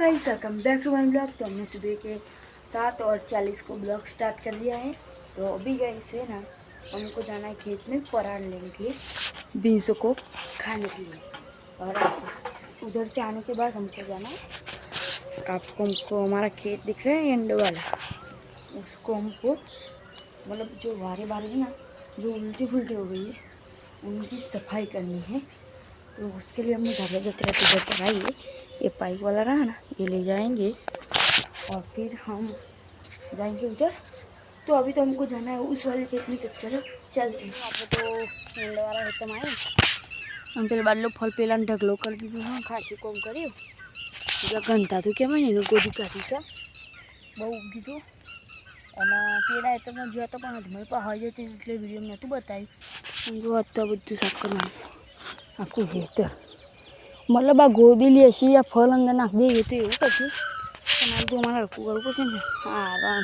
Guys welcome back to my blog. तो हमने सुबह के 7:40 को ब्लॉग स्टार्ट कर दिया है। तो अभी गाइस है ना, हमको जाना है खेत में पराठ लेने के लिए, बीन्सों को खाने के लिए। और उधर से आने के बाद हमको जाना है, आपको हमको हमारा खेत दिख रहा है एंड वाला, उसको हमको मतलब जो वारे बारे है ना, जो उल्टी फुल्टी हो गई है, उनकी सफाई करनी है। तो उसके लिए हमने ज़्यादा इधर पर आई है, ये पाइप वाला रहा ना, ये ले जाएंगे और फिर हम जाएंगे उधर। तो अभी तो हमको जाना है उस वाले खेत में, तो चलो चलते हैं। आप तो एंड वाला है तो माए हम पेला बाटलो फल पेला ढगलो कर दीधું હા, ખાસું કોમ કર્યું એટલે ગંધા તો કહેવાય ને, એનું ગોદી કાઢ્યું છે, બહુ કીધું. અને પેલા એ તો મેં જોયા તો પણ નથી, મારી પાસે જતી એટલે વિડીયો નહોતું બતાવ્યું. જો અત્યારે બધું સાફ કરવાનું આખું ખેતર, મતલબ આ ગોદી લેશી આ ફળ અંદર નાખી દઈએ તો એવું કરશું. પણ તો અમારે હરકું કરવું પડશે ને. હા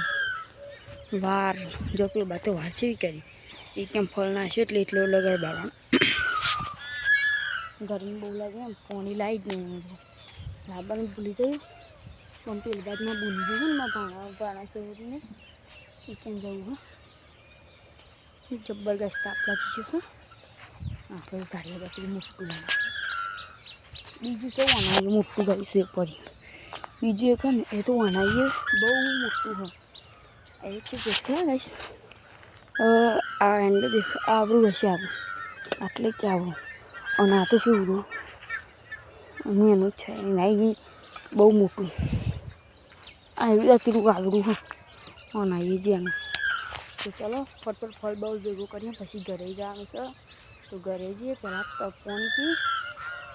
વાર જો પેલો બાતો વાર છે એવી કરી એ કેમ ફળ નાખ્યો એટલે એટલો લગાડવાનો. ગરમી બહુ લાગે એમ, પાણી લાવી જ નહીં, લાવવાનું ભૂલી ગયું. પણ પેલી બાજુમાં ભૂલી ગયું ને ભાણા સવરીને એ કેમ જવું હોય જબરદસ્ત આપણા જઈશું. આપણે ગાડીઓ બાકી મોટું લાગે, બીજું શું અનાયું મોટું ગઈ છે પડી, બીજું એક ને એ તો અનાયું બહુ મોટું હોય એ છે દેખા ગાઈશ. આ એન્ડ દેખ આવડું હશે, આવું આટલે જ આવું. અને આ તો શું ઉડું અને એનું જ છે, એના બહુ મોટું આ એવી અતીરું આગળું હોય અનાઈએ જ એનું. તો ચાલો ફટફટ ફળ બહુ ભેગું કરીએ પછી ઘરે જવાનું છે. તો ઘરે જઈએ પહેલાં પાણી પી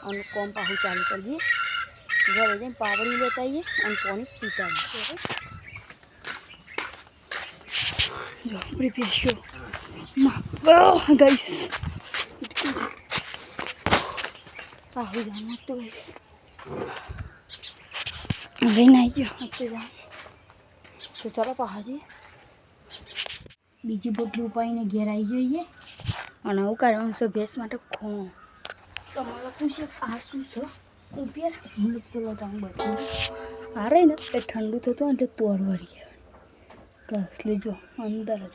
અને કોમ પાછું ચાલુ કરી દઈએ. ઘરે જઈને પાવડી લેતા આવીએ અને પાણી પીતા આવીએ. જો આપણી ભેંસો માં ગઈશ પાછું જવાનું તો લઈને આવી ગયો તો જવાનું. તો ચાલો પાછા જઈએ. બીજી બોટલી ઉપાડીને ઘેર આવી જઈએ અને આવું કાઢવાનું છે ભેંસ માટે ખોણ. તો મને પૂછે આ શું છે ઉપર, હું ચલો તો હું બધું આ રહી ને એ ઠંડુ થતું હોય એટલે તોડ વળી કહેવાય. એટલે જો અંદર જ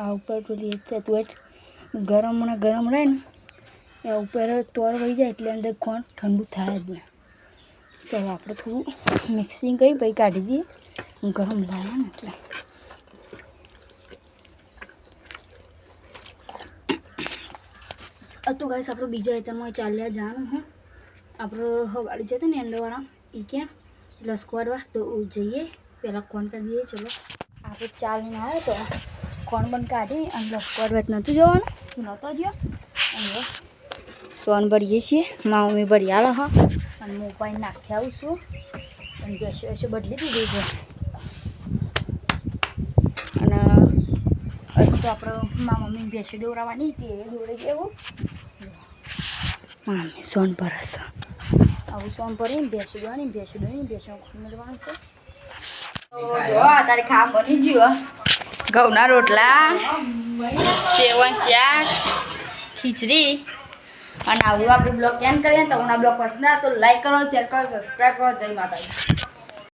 આ ઉપર પેલી એક થતું હોય ગરમ ને ગરમ રહે ને એ ઉપર તોડ વળી જાય એટલે અંદર ખોણ ઠંડુ થાય જ ને. ચાલો આપણે થોડું મિક્સિંગ કરી પછી કાઢી દઈએ, ગરમ લાવે ને એટલે. તો ગાઈસ આપણે બીજા ખેતરમાં ચાલ્યા જવાનું હોય. આપણે વાળી જતા ને એંડોવાળા એ ક્યાં લસકવાડવા, તો જઈએ પહેલાં કોણ કરી દઈએ. ચલો આપણે ચાલીને આવ્યો તો કોણ બંધ કાઢી અને લસકવાડવા જ નહોતું જવાનું, નહોતો ગયો. અને સોન ભરીએ છીએ, મા મમ્મી ભરી આલો હા અને હું ઉપાય નાખી આવું છું. અને ગેસ વેસો બદલી દીધી છે. અને હજુ તો આપણે મા મમ્મીને ભેંસો દોરાવાની તે દોરી દેવું. મમ્મી સોન ભરસ આવું સોન ભરીને ભેંસો દોવાની, ભેંસો દોરીને ભેંસો મેળવાનું છે. તો જો તારે ખાવા બની ગયું, ઘઉંના રોટલા, સેવન શાક, ખીચડી. અને આવું આપણે બ્લોગ કેમ કરીએ તો હમણાં બ્લોગ પસંદ આવે તો લાઈક કરો, શેર કરો, સબસ્ક્રાઈબ કરો. જય માતાજી.